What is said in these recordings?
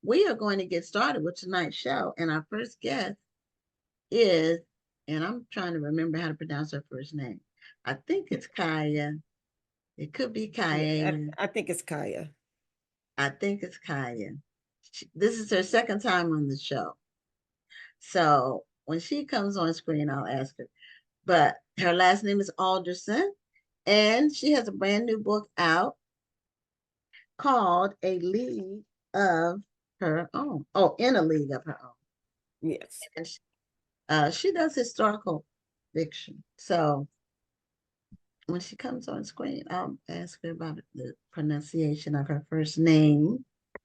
we are going to get started with tonight's show. And our first guest is, and I'm trying to remember how to pronounce her first name. I think it's Kaia. It could be Yeah, Kaia. I think it's Kaia. I think it's Kaia. This is her second time on the show. So when she comes on screen, I'll ask her. But her last name is Alderson, and she has a brand new book out called A League of Her Own. Oh, In a League of Her Own. Yes. And she does historical fiction. So when she comes on screen, I'll ask her about the pronunciation of her first name.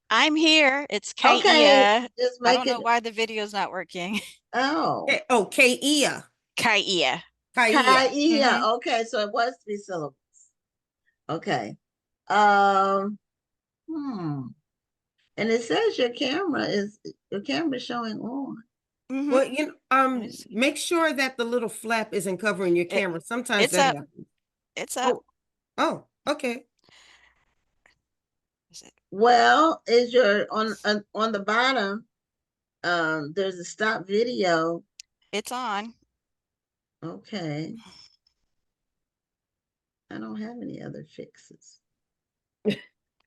I'm here. It's Okay, Kaia. just I make don't it. know why the video's not working. Oh, Kaia. Kaia. Kaia. Kaia. Mhm. Okay, so it was 3 syllables. Okay. Um. Hmm. And it says your camera showing on. Mhm. Well, Let me see. make sure that the little flap isn't covering your It, camera. Sometimes it's that up. happens. It's up. Oh, oh, okay. Is it? Well, is your on the bottom? There's a stop video. It's on. Okay, I don't have any other fixes.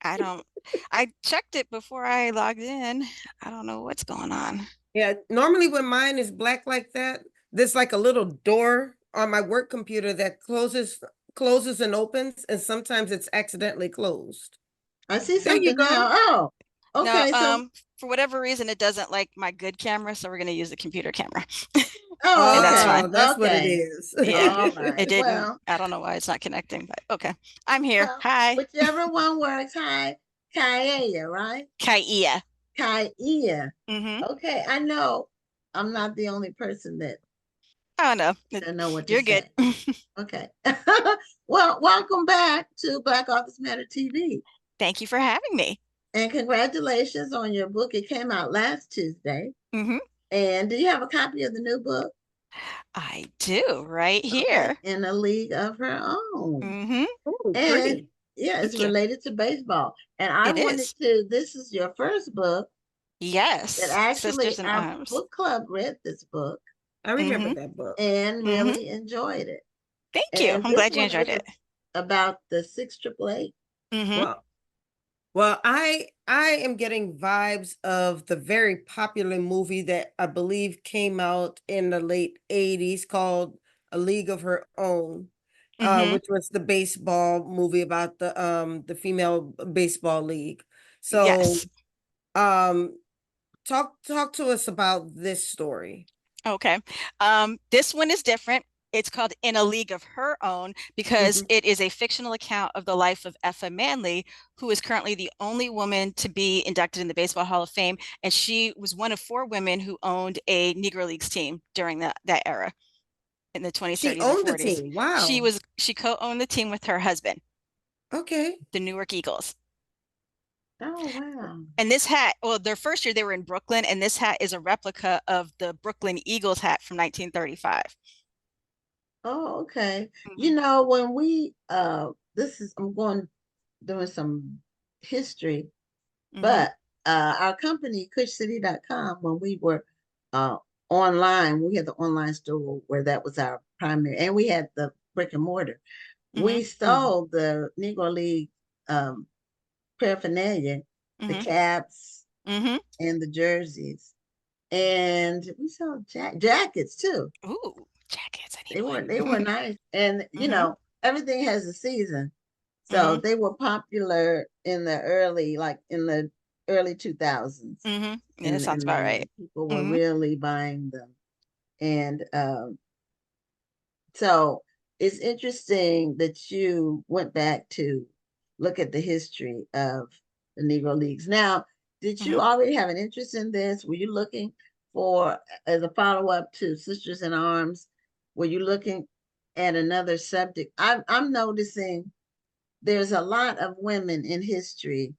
I don't. I checked it before I logged in. I don't know what's going on. Yeah, normally when mine is black like that, there's like a little door on my work computer that closes and opens, and sometimes it's accidentally closed. I see There you something go. now. Oh, No, okay. So, for whatever reason, it doesn't like my good camera, so we're gonna use the computer camera. oh, And that's okay, Oh, fine. that's what it okay. is. Yeah, All it right. didn't. Well, I don't know why it's not connecting, but okay. I'm here. well, Hi. whichever one works. Hi, Kaia, right? Kaia. Kaia. Mm-hmm. Okay, I know I'm not the only person that Oh no, doesn't know what to you're good. say. Okay. Well, welcome back to Black Office Matter TV. Thank you for having me. And congratulations on your book. It came out last Tuesday. Mm-hmm. And do you have a copy of the new book? I do right Okay. here. In a League of Her Own. Mm-hmm. Oh, And pretty. yeah, it's Thank you. related to baseball. And I It wanted is. to, this is your first book that Yes. actually Sisters in our Arms. book club read this book I remember Mm-hmm. that book. and Mm-hmm. really enjoyed it. Thank you. And I'm this glad you one enjoyed is it. about the 688. Mm-hmm. Well, I am getting vibes of the very popular movie that I believe came out in the late 80s called A League of Her Own, Mm-hmm. which was the baseball movie about the female baseball league. So Yes. um talk to us about this story. Okay. This one is different. It's called In a League of Her Own because Mhm. it is a fictional account of the life of Effa Manley, who is currently the only woman to be inducted in the Baseball Hall of Fame. And she was one of 4 women who owned a Negro Leagues team during that era in the 20s, She 30s, and owned the 40s. team. Wow. She co-owned the team with her husband, Okay. the Newark Eagles. Oh, wow. And this hat, well, their first year they were in Brooklyn, and this hat is a replica of the Brooklyn Eagles hat from 1935. Oh, okay. Mm-hmm. When we I'm going doing some history, Mm-hmm. but our company, cushcity.com, when we were uh online, we had the online store where that was our primary, and we had the brick and mortar. Mm-hmm. We sold the Negro League um paraphernalia, the Mm-hmm. caps Mm-hmm. and the jerseys. And we sold jackets too. Ooh, jackets. I need They were one. nice. And Mm-hmm. everything has a season. So Mm-hmm. they were popular in the early 2000s. Mm-hmm. Yeah, that sounds And about right. people were Mm-hmm. really buying them. And so it's interesting that you went back to look at the history of the Negro Leagues. Now, did Mm-hmm. you already have an interest in this? Were you looking for, as a follow up to Sisters in Arms, were you looking at another subject? I'm noticing there's a lot of women in history,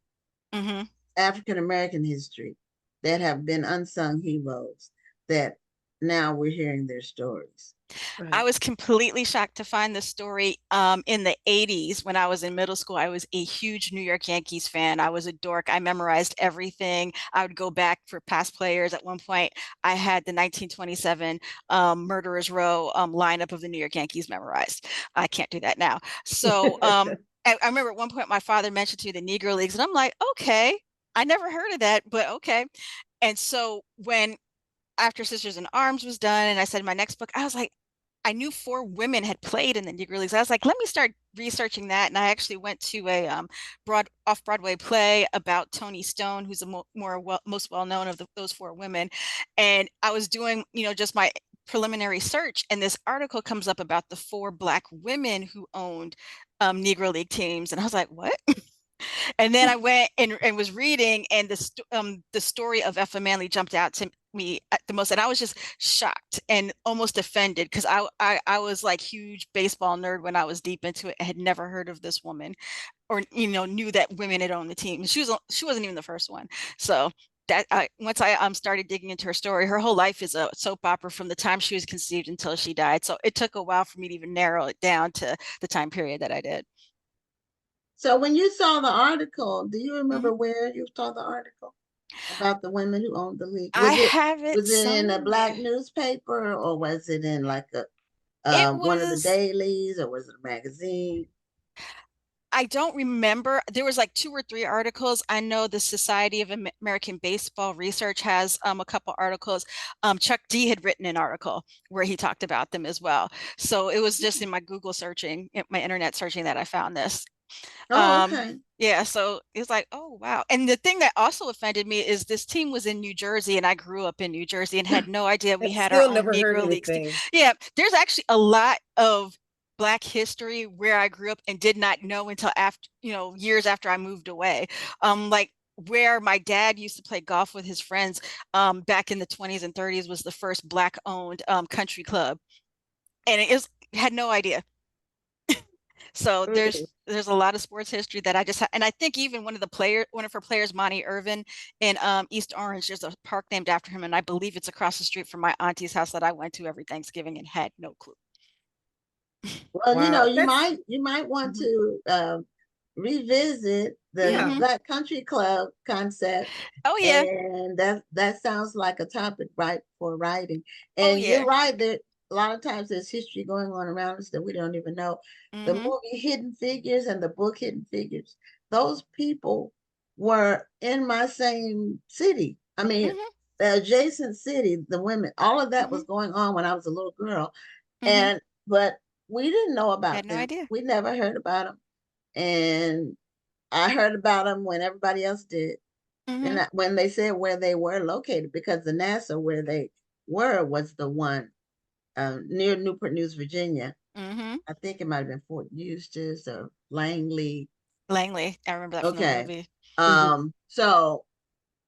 Mm-hmm. African American history, that have been unsung heroes that now we're hearing their stories. I Right. was completely shocked to find this story in the 80s when I was in middle school. I was a huge New York Yankees fan. I was a dork. I memorized everything. I would go back for past players. At one point, I had the 1927 Murderers Row lineup of the New York Yankees memorized. I can't do that now. So I remember at one point my father mentioned to me the Negro Leagues, and I'm like, okay, I never heard of that, but okay. And so when after Sisters in Arms was done, and I said my next book, I was like, I knew 4 women had played in the Negro Leagues. I was like, let me start researching that. And I actually went to a off-Broadway play about Toni Stone, who's the most well-known of those 4 women. And I was doing, just my preliminary search, and this article comes up about the 4 Black women who owned Negro League teams. And I was like, what? And then I went and was reading, and the story of Effa Manley jumped out to me at the most, and I was just shocked and almost offended because I was like huge baseball nerd when I was deep into it. I had never heard of this woman, or knew that women had owned the team. She wasn't even the first one. So that once I started digging into her story, her whole life is a soap opera from the time she was conceived until she died. So it took a while for me to even narrow it down to the time period that I did. So when you saw the article, do you remember Mhm. where you saw the article about the women who owned the league? I Was it have it in a Black somewhere. newspaper, or was it in like a It one of the was, dailies, or was it a magazine? I don't remember. There was like 2 or 3 articles. I know the Society of American Baseball Research has a couple articles. Chuck D had written an article where he talked about them as well. So it was just in my Google searching, my internet searching, that I found this. Oh, okay. Yeah, so it's like, oh wow. And the thing that also offended me is this team was in New Jersey, and I grew up in New Jersey and had no idea we And had our still own never heard Negro Leagues. anything. Yeah, there's actually a lot of Black history where I grew up and did not know until after, years after I moved away. Like where my dad used to play golf with his friends back in the 20s and 30s was the first Black owned country club. And it is had no idea. So Mm. there's a lot of sports history that I just and I think even one of her players, Monty Irvin, in East Orange, there's a park named after him, and I believe it's across the street from my auntie's house that I went to every Thanksgiving and had no clue. Well, Wow. you might want Mhm. to revisit the Yeah. Mhm. Black Country Club concept, Oh yeah. and that sounds like a topic right for writing. Oh And you're yeah. right that a lot of times there's history going on around us that we don't even know. The Mhm. movie Hidden Figures and the book Hidden Figures, those people were in my same city. I mean, Mhm. the adjacent city, the women, all of that Mhm. was going on when I was a little girl. Mhm. And but we didn't know Had about no them. idea. We never heard about them. And I heard about them when everybody else did. And Mhm. when they said where they were located, because the NASA where they were was the one near Newport News, Virginia. Mhm. I think it might have been Fort Eustis or Langley. Langley. I remember that from the Okay. movie. Mhm. So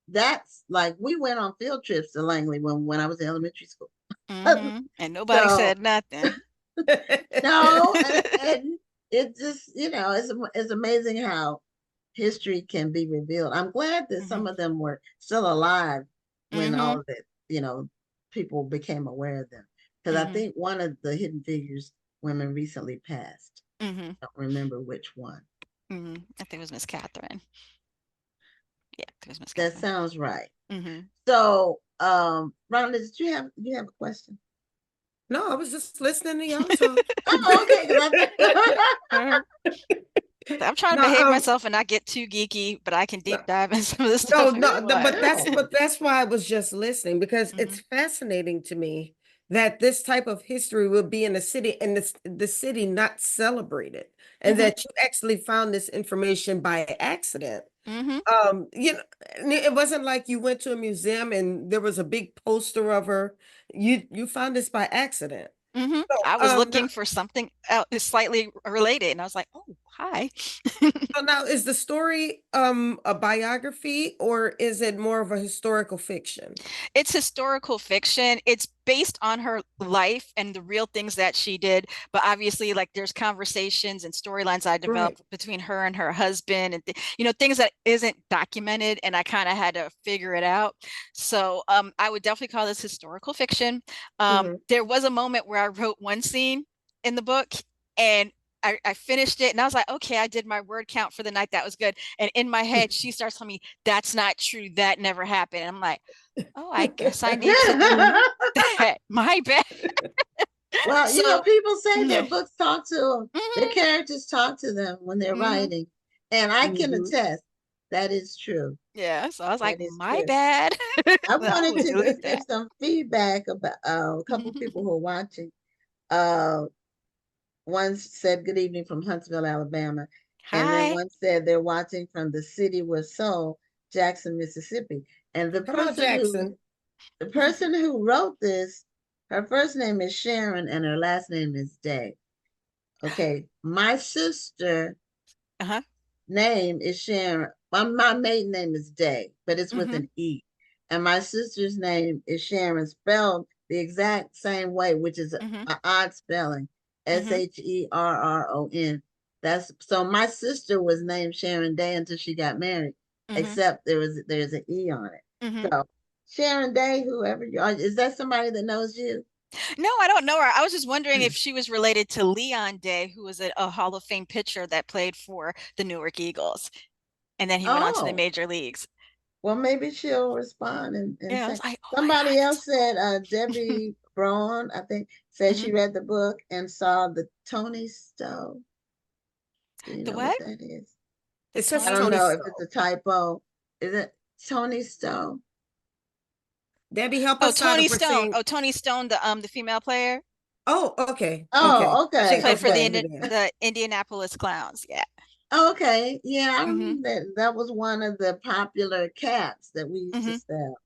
that's like we went on field trips to Langley when I was in elementary school. Mhm. And nobody So said nothing. no, and it just, it's amazing how history can be revealed. I'm glad that Mhm. some of them were still alive when all Mhm. of it, people became aware of them. Because I Mhm. think one of the Hidden Figures women recently passed. Mhm. I don't remember which one. Mhm. I think it was Miss Catherine. Yeah, it was Miss That Catherine. sounds right. Mhm. So, Rhonda, did you have a question? No, I was just listening to y'all talk. Oh, okay, because Uh-huh. I'm trying to No, behave myself and not get too geeky, but I can no, deep dive in some of the no, stuff if no, you want. but that's no. but that's why I was just listening because it's Mhm. fascinating to me that this type of history will be in the city and the city not celebrated, and Mhm. that you actually found this information by accident. Mhm. You know, it wasn't like you went to a museum and there was a big poster of her. You found this by accident. Mhm. So, I was now, looking for something else slightly related, and I was like, "Oh." hi. So now, is the story a biography, or is it more of a historical fiction? It's historical fiction. It's based on her life and the real things that she did. But obviously, like there's conversations and storylines I Right. developed between her and her husband, and things that isn't documented, and I kind of had to figure it out. So I would definitely call this historical fiction. Mhm. There was a moment where I wrote one scene in the book, and I finished it and I was like, okay, I did my word count for the night. That was good. And in my head, she starts telling me, that's not true. That never happened. And I'm like, oh, I guess I need to do that. My bad. Well, So, people say their yeah. books talk to them, their Mhm, characters talk to them when they're mhm. writing. And I can Mhm. attest that is true. Yeah. So I was like, That is my true. bad. I I wanted will to delete just give that. some feedback about a couple of people who are watching. Uh, one said good evening from Huntsville, Alabama, and then Hi. one said they're watching from the city with soul, Jackson, Mississippi. And Come on, Jackson. the person who wrote this, her first name is Sharon and her last name is Day. Okay, my sister Uh-huh. name is Sharon. My maiden name is Day, but it's with Hmm. an E. And my sister's name is Sharon, spelled the exact same way, which is Hmm. an odd spelling, Hmm. Sherron. That's so my sister was named Sharon Day until she got married, Hmm. except there's an E on it. Hmm. So Sharon Day, whoever you are, is that somebody that knows you? No, I don't know her. I was just wondering if she was related to Leon Day, who was a Hall of Fame pitcher that played for the Newark Eagles. And then he went on to the Oh, major leagues. well, maybe she'll respond and Yeah, I say. was like, oh my God, Somebody that's else so cool. said, Debbie Braun, I think, said Hmm. she read the book and saw the Tony Stowe. Do you The know what what? that is? The It says I don't Tony? Tony know if it's Stowe. a typo. Is it Tony Stowe? Debbie, help Oh, us out Tony if we're Stone. saying. Oh, Tony Stone, the female player. Oh, okay, okay. Oh, She okay, Take played us for back okay. to there. The Indianapolis Clowns. Yeah. Okay, yeah, I Hmm. remember that was one of the popular cats that we used to Hmm. sell.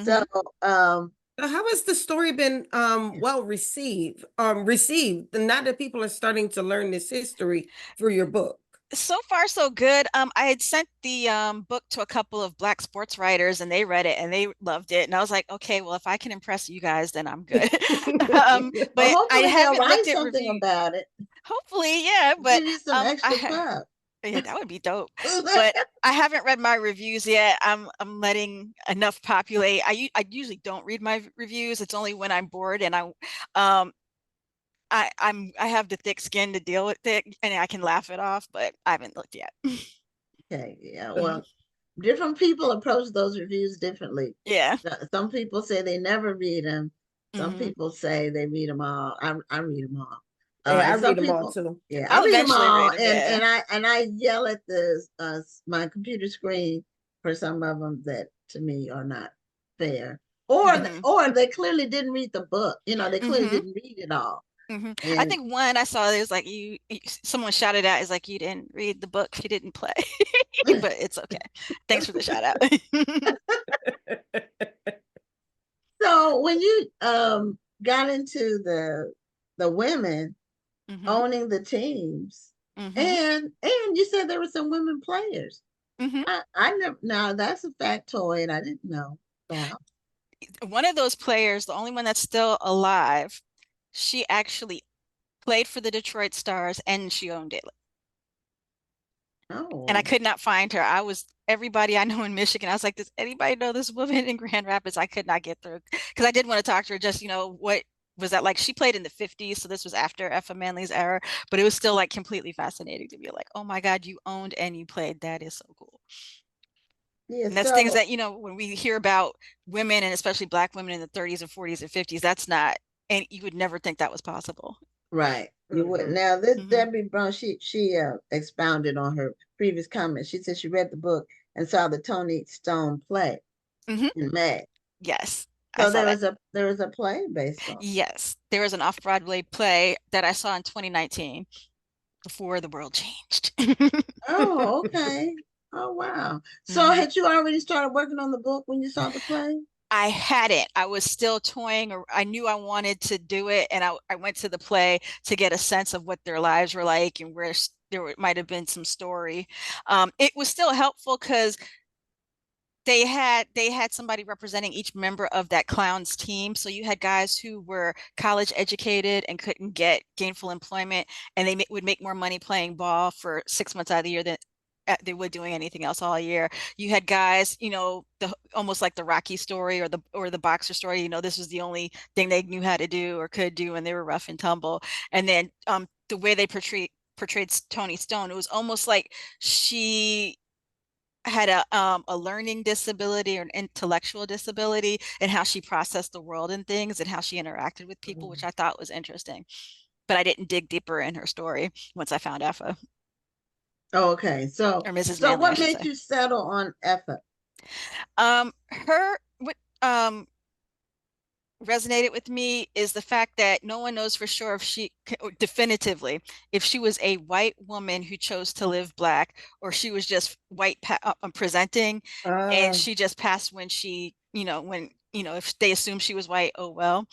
So, Hmm. So how has the story been well received? Now that people are starting to learn this history through your book. So far, so good. I had sent the book to a couple of Black sports writers, and they read it and they loved it. And I was like, okay, well, if I can impress you guys, then I'm good. well, But I hopefully they'll haven't write looked at something reviews. about it, Hopefully, yeah. But give you some I extra prep. yeah, that would be dope. But I haven't read my reviews yet. I'm letting enough populate. I usually don't read my reviews. It's only when I'm bored and um I have the thick skin to deal with it and I can laugh it off, but I haven't looked yet. Okay, yeah, Mhm. well, different people approach those reviews differently. Yeah. Some people say they never read them. Some Hmm. people say they read them all. I read them all. Yeah, I And some read them all people, too. yeah, I I'll read them eventually all, read them. Yeah. and I yell at the my computer screen for some of them that to me are not fair, Hmm. or they clearly didn't read the book. They clearly Hmm. didn't read it all. Hmm. I And think one I saw there's like someone shouted out is like you didn't read the book, you didn't play. But it's okay. Thanks for the shout out. so when you got into the women Hmm. owning the teams, Hmm. and you said there were some women players. Hmm. I never now that's a factoid I didn't know about. One of those players, the only one that's still alive, she actually played for the Detroit Stars and she owned it. And I Oh, could not find her. I was everybody I know in Michigan. I was like, does anybody know this woman in Grand Rapids? I could not get through because I did want to talk to her. Just what was that like? She played in the 50s, so this was after Effa Manley's era, but it was still like completely fascinating to be like, oh my God, you owned and you played. That is so cool. yeah. And that's things So that when we hear about women and especially Black women in the 30s and 40s and 50s, that's not, and you would never think that was possible. right, you would Mhm. now. This Hmm. Debbie Brown, she expounded on her previous comment. She said she read the book and saw the Tony Stone play Hmm. in May. Yes, I So saw that. there was a play based on. Yes, there was an off-Broadway play that I saw in 2019 before the world changed. Oh, okay. Oh, wow. So Hmm. had you already started working on the book when you saw the play? I hadn't. I was still toying, or I knew I wanted to do it, and I went to the play to get a sense of what their lives were like and where might have been some story. It was still helpful because they had somebody representing each member of that clowns team. So you had guys who were college educated and couldn't get gainful employment, and they would make more money playing ball for 6 months out of the year than they would doing anything else all year. You had guys, almost like the Rocky story or the boxer story. This was the only thing they knew how to do or could do, and they were rough and tumble. And then the way they portrayed Toni Stone, it was almost like she had a learning disability or an intellectual disability, and how she processed the world and things and how she interacted with people, which I thought was interesting. But I didn't dig deeper in her story once I found Effa, Oh, okay. So or Mrs. so Manley, I what should made say. you settle on Effa? Her what resonated with me is the fact that no one knows for sure definitively if she was a white woman who chose to live black, or she was just white presenting, and she just passed when if they assumed she was white, oh well.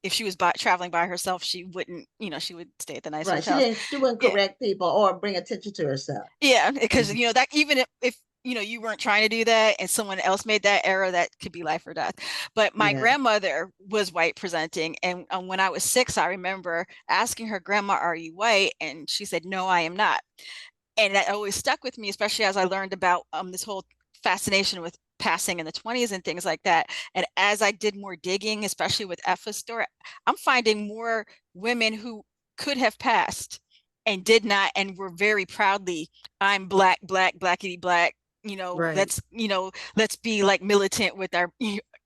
If she was traveling by herself, she wouldn't, she would stay at the nice Right. She hotels. didn't she wouldn't Yeah. correct people or bring attention to herself. Yeah, because Mhm. that even if you weren't trying to do that and someone else made that error, that could be life or death. But my Yeah. grandmother was white presenting, and when I was 6, I remember asking her, "Grandma, are you white?" And she said, "No, I am not." And that always stuck with me, especially as I learned about this whole fascination with passing in the 20s and things like that. And as I did more digging, especially with Effa's story, I'm finding more women who could have passed and did not, and were very proudly, I'm black, black, blackity black. Right. Let's be like militant with our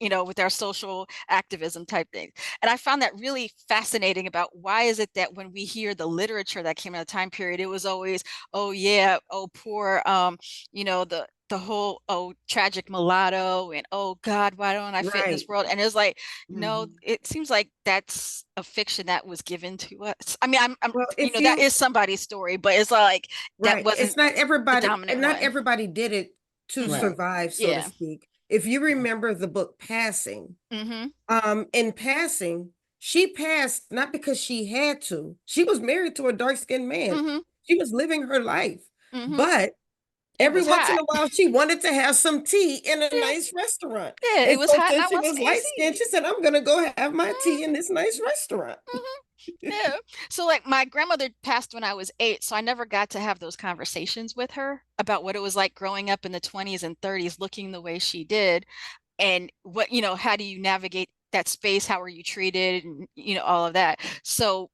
with our social activism type thing. And I found that really fascinating about why is it that when we hear the literature that came out of the time period, it was always, oh yeah, oh poor, the whole, oh, tragic mulatto, and oh God, why don't I fit in this Right. world? And it was like, no, Mhm. it seems like that's a fiction that was given to us. I mean, I'm Well, if that you is somebody's story, but it's like that right, it's wasn't not the everybody, and dominant not one. everybody did it to Hmm. Right. survive, so to Yeah. speak. If you remember the book Passing, Hmm. in Passing, she passed not because she had to. She was married to a dark-skinned man. Hmm. She was living her life. Hmm. But It every was once in hot. a while, she wanted to have some tea in a Yeah. nice restaurant. Yeah, it And was so hot, and I since she want was some light-skinned, AC. she said, I'm gonna go have my Hmm. tea in this nice restaurant. Hmm. Yeah. So like my grandmother passed when I was 8, so I never got to have those conversations with her about what it was like growing up in the 20s and 30s looking the way she did, and what, how do you navigate that space? How are you treated? And all of that. So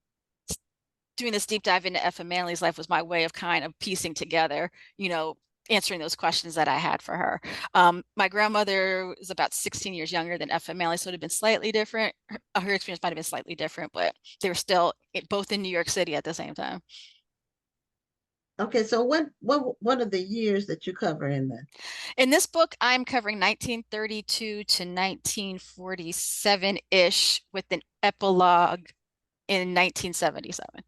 doing this deep dive into Effa Manley's life was my way of kind of piecing together, answering those questions that I had for her. My grandmother was about 16 years younger than Effa Manley, so it would have been slightly different. Her experience might have been slightly different, but they were still both in New York City at the same time. Okay, so what are the years that you cover in there? In this book, I'm covering 1932 to 1947-ish with an epilogue in 1977.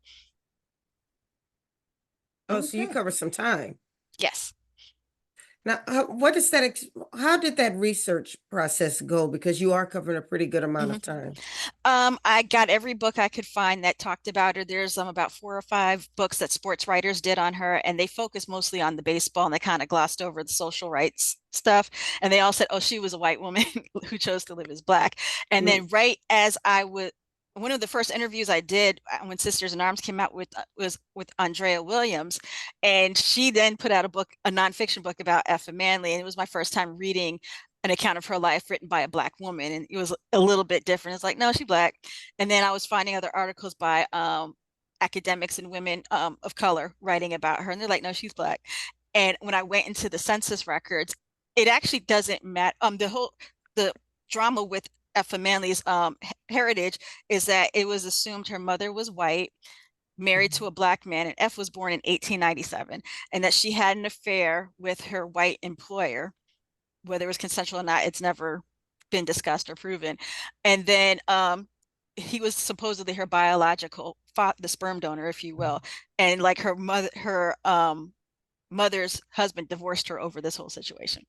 Oh, so you Okay. covered some time. Yes. Now, what is that? How did that research process go? Because you are covering a pretty good amount Mm-hmm. of time. I got every book I could find that talked about her. There's about 4 or 5 books that sports writers did on her, and they focused mostly on the baseball, and they kind of glossed over the social rights stuff. And they all said, "Oh, she was a white woman who chose to live as black." And Mm. then, right as I would, one of the first interviews I did when Sisters in Arms came out was with Andrea Williams, and she then put out a nonfiction book about Effa Manley, and it was my first time reading an account of her life written by a black woman, and it was a little bit different. It's like, no, she's black. And then I was finding other articles by academics and women of color writing about her, and they're like, no, she's black. And when I went into the census records, it actually doesn't matter. The drama with Effa Manley's heritage is that it was assumed her mother was white, married to a black man, and F was born in 1897, and that she had an affair with her white employer. Whether it was consensual or not, it's never been discussed or proven. And then he was supposedly her biological the sperm donor, if you will. And like her mother's husband divorced her over this whole situation.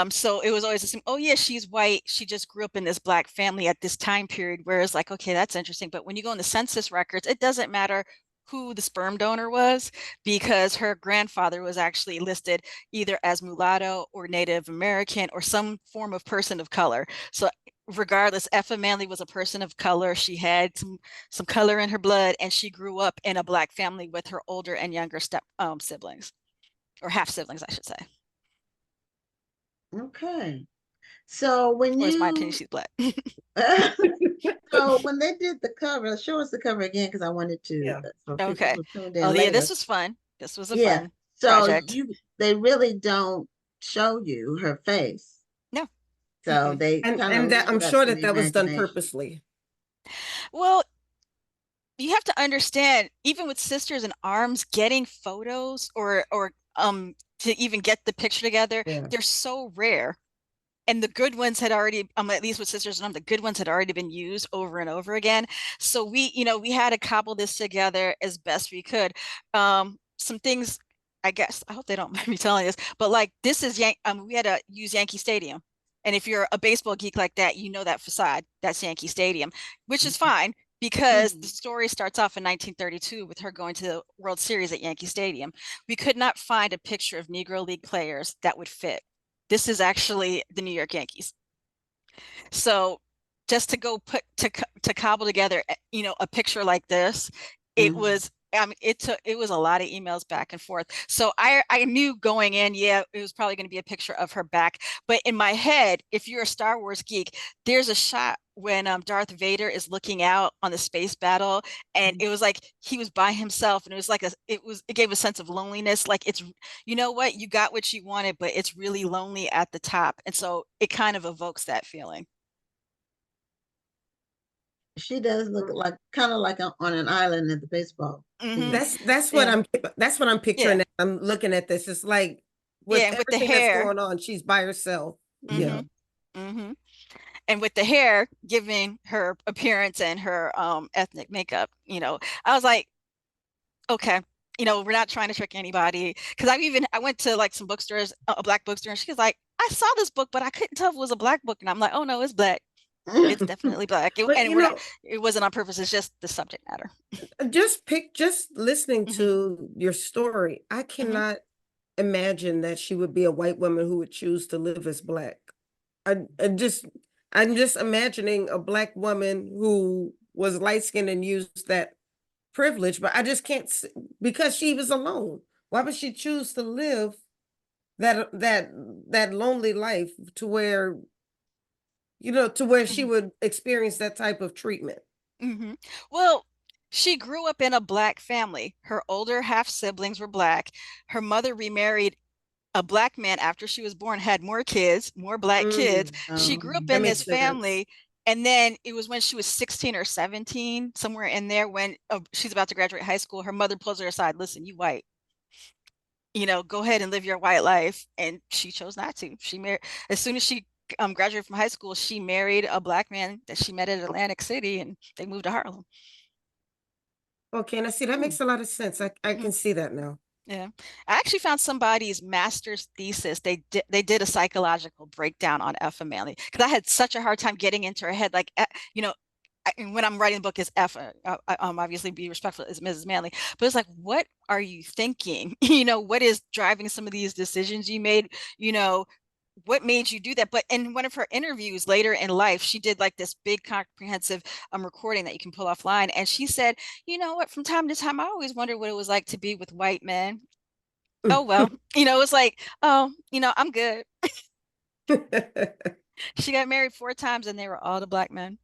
So it was always assumed, oh yeah, she's white. She just grew up in this black family at this time period. Whereas like, okay, that's interesting. But when you go in the census records, it doesn't matter who the sperm donor was, because her grandfather was actually listed either as mulatto or Native American or some form of person of color. So regardless, Effa Manley was a person of color. She had some color in her blood, and she grew up in a Black family with her older and younger siblings, or half siblings, I should say. Okay. So when Or is my opinion you she's Black? so when they did the cover, show us the cover again because I wanted to Yeah. for people Okay. who tuned Oh in yeah, later. this was fun. This was a Yeah. fun So project. they really don't show you her face. No. So Mm-mm. they kind of And that leave I'm it up sure to that the that was done imagination. purposely. Well, you have to understand, even with Sisters in Arms, getting photos or to even get the picture together, Yeah. they're so rare. And the good ones had already, at least with Sisters in Arms, the good ones had already been used over and over again. So we had to cobble this together as best we could. Some things, I guess, I hope they don't mind me telling this, but like this is we had to use Yankee Stadium. And if you're a baseball geek like that, you know that facade, that's Yankee Stadium, which is fine because the story starts off in 1932 with her going to the World Series at Yankee Stadium. We could not find a picture of Negro League players that would fit. This is actually the New York Yankees. So just to go to cobble together, a picture like this, it was, I mean, it was a lot of emails back and forth. So I knew going in, yeah, it was probably going to be a picture of her back. But in my head, if you're a Star Wars geek, there's a shot when Darth Vader is looking out on the space battle, and it was like he was by himself, and it was like it gave a sense of loneliness. Like it's, you know what, you got what you wanted, but it's really lonely at the top, and so it kind of evokes that feeling. She does look like kind of like on an island at the baseball Mm-hmm. field. That's what I'm picturing. Yeah. I'm looking at this. It's like with Yeah, and with the everything that's hair. going on, she's by herself. Yeah. Mm-hmm. Mm-hmm. And with the hair giving her appearance and her ethnic makeup, I was like, okay, we're not trying to trick anybody. Because I went to like some bookstores, a Black bookstore, and she was like, I saw this book, but I couldn't tell if it was a Black book. And I'm like, oh no, it's Black. It's definitely Black. But And we're not, it wasn't on purpose. It's just the subject matter. just listening Mm-hmm. to your story, I Mm-hmm. cannot imagine that she would be a white woman who would choose to live as Black. I'm just imagining a Black woman who was light skinned and used that privilege, but I just can't because she was alone. Why would she choose to live that lonely life to where she Mm-hmm. would experience that type of treatment? Mm-hmm. Well, she grew up in a Black family. Her older half siblings were Black. Her mother remarried a Black man after she was born, had more kids, more Black kids. She grew up That in makes this sense. family. And then it was when she was 16 or 17, somewhere in there, when she's about to graduate high school, her mother pulls her aside. Listen, you white, go ahead and live your white life. And she chose not to. She married, as soon as she graduated from high school, she married a Black man that she met at Atlantic City, and they moved to Harlem. Okay, and I see that makes a lot of sense. I Mhm. can see that now. Yeah, I actually found somebody's master's thesis. They did a psychological breakdown on Effa Manley because I had such a hard time getting into her head. Like, when I'm writing the book is Effa, obviously be respectful as Mrs. Manley, but it's like, what are you thinking? What is driving some of these decisions you made? What made you do that? But in one of her interviews later in life, she did like this big comprehensive recording that you can pull offline. And she said, you know what, from time to time, I always wondered what it was like to be with white men. Oh, well, it's like, oh, I'm good. She got married 4 times and they were all the Black men.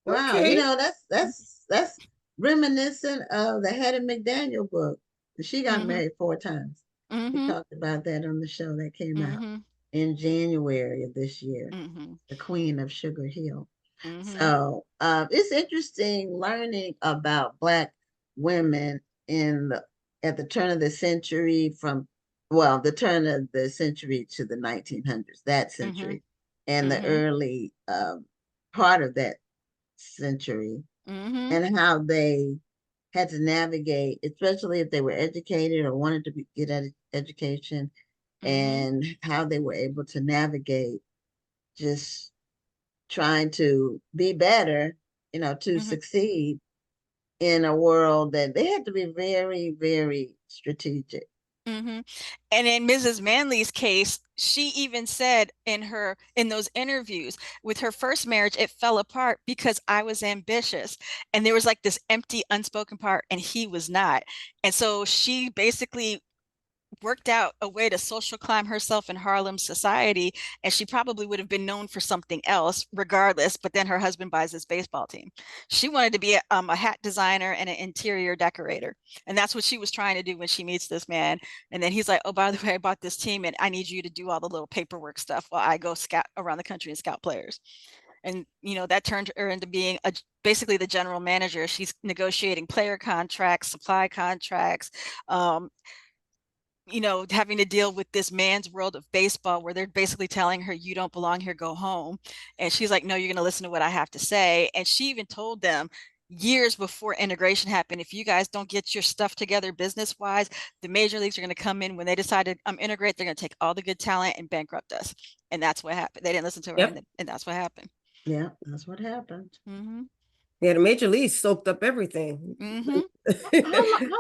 Wow, Okay. that's reminiscent of the Hattie McDaniel book. She got Mm-hmm. married 4 times. We Mm-hmm. talked about that on the show that came out Mm-hmm. in January of this year, Mm-hmm. The Queen of Sugar Hill. Mm-hmm. So it's interesting learning about Black women at the turn of the century the turn of the century to the 1900s, that Mm-hmm. century, and the Mm-hmm. early part of that century, Mm-hmm. and how they had to navigate, especially if they were educated or wanted to get an education, Mm-hmm. and how they were able to navigate just trying to be better, to Mm-hmm. succeed in a world that they had to be very, very strategic. And in Mrs. Manley's case, she even said in those interviews with her first marriage, it fell apart because I was ambitious. And there was like this empty, unspoken part, and he was not. And so she basically worked out a way to social climb herself in Harlem society, and she probably would have been known for something else regardless, but then her husband buys this baseball team. She wanted to be a hat designer and an interior decorator, and that's what she was trying to do when she meets this man. And then he's like, oh, by the way, I bought this team and I need you to do all the little paperwork stuff while I go scout around the country and scout players. And that turned her into being basically the general manager. She's negotiating player contracts, supply contracts, having to deal with this man's world of baseball where they're basically telling her, you don't belong here, go home. And she's like, no, you're going to listen to what I have to say. And she even told them years before integration happened, if you guys don't get your stuff together business wise, the major leagues are going to come in when they decided integrate, they're going to take all the good talent and bankrupt us. And that's what happened. They didn't listen to her. Yep. And that's what happened. Yeah, that's what happened. Yeah, the major leagues soaked up everything.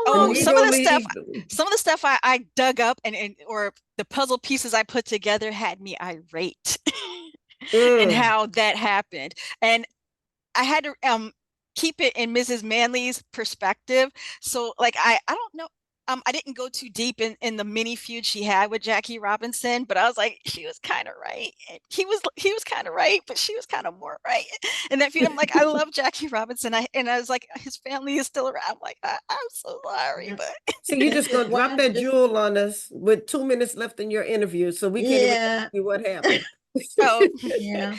Oh, some of the stuff I dug up or the puzzle pieces I put together had me irate and how that happened. And I had to keep it in Mrs. Manley's perspective. So like I don't know. I didn't go too deep in the mini feud she had with Jackie Robinson, but I was like, she was kind of right. He was kind of right, but she was kind of more right. And that feud, I'm like, I love Jackie Robinson. I was like, his family is still around. I'm like, I'm so sorry, but so you're just gonna drop that jewel on us with 2 minutes left in your interview, so we can't even see what happened. Oh yeah.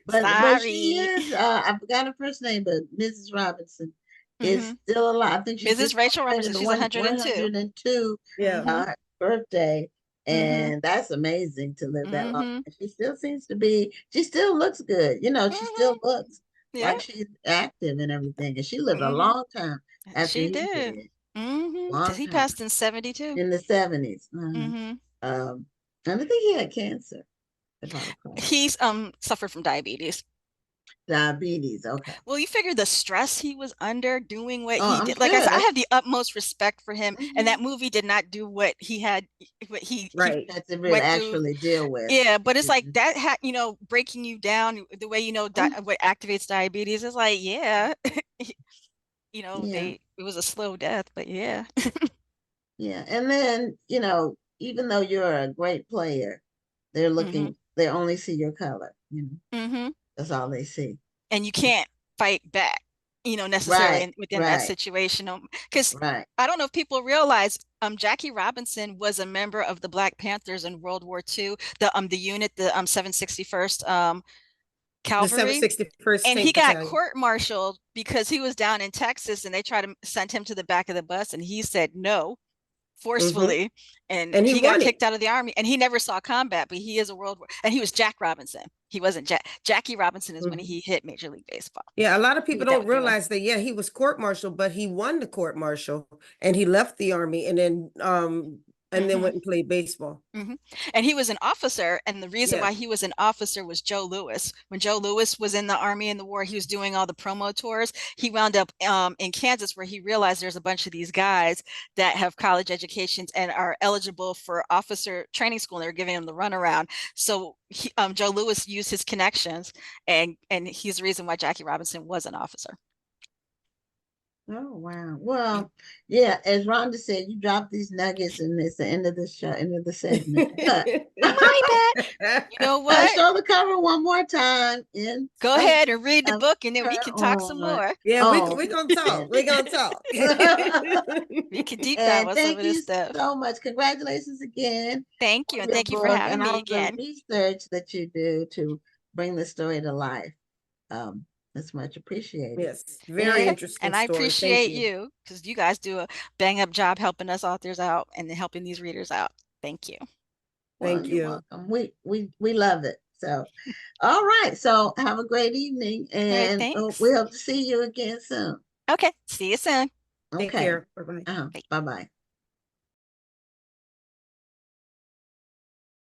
But she is, I forgot her first name, but Mrs. Robinson is still alive. I think she's Mrs. Rachel Robinson. She's 102. Yeah. Birthday. And that's amazing to live that long. She still seems to be, she still looks good. She still looks like she's active and everything. And she lived a long time after she did. Because he passed in 72. In the 70s. And I think he had cancer. He's suffered from diabetes. Okay. Well, you figure the stress he was under doing what he did. Like I said, I have the utmost respect for him, and that movie did not do what he had had to really actually deal with. Yeah, but it's like that had breaking you down the way what activates diabetes is like it was a slow death, but yeah. Yeah, and then even though you're a great player, they're looking. They only see your color. That's all they see. And you can't fight back, necessarily within that situation. Because I don't know if people realize Jackie Robinson was a member of the Black Panthers in World War II, the unit, the 761st Cavalry. The 761st and he got court-martialed because he was down in Texas and they tried to send him to the back of the bus and he said no. Forcefully, and he got kicked out of the army, and he never saw combat, but he is a world war, and he was Jack Robinson. He wasn't Jackie Robinson is when he hit Major League Baseball. Yeah, a lot of people don't realize that. Yeah, he was court-martialed, but he won the court-martial, and he left the army, and then went and played baseball. And he was an officer, and the reason why he was an officer was Joe Louis. When Joe Louis was in the army in the war, he was doing all the promo tours. He wound up in Kansas, where he realized there's a bunch of these guys that have college educations and are eligible for officer training school, and they're giving them the runaround. So Joe Louis used his connections, and he's the reason why Jackie Robinson was an officer. Oh, wow. Well, yeah, as Rhonda said, you dropped these nuggets and it's the end of the show, end of the segment. But my bad. You know what? I'll show the cover one more time. Go ahead and read the book and then we can talk some more. Yeah, we're going to talk. We're going to talk. We can deep dive on some of this stuff. Thank you so much. Congratulations again. Thank you. And thank you for having me again. The research that you do to bring the story to life. That's much appreciated. Yes, very interesting. And I appreciate you because you guys do a bang up job helping us authors out and helping these readers out. Thank you. Thank you. You're welcome. We love it. So, all right. So have a great evening, and we hope to see you again soon. Okay. See you soon. Okay. Take care. Bye-bye. Bye-bye.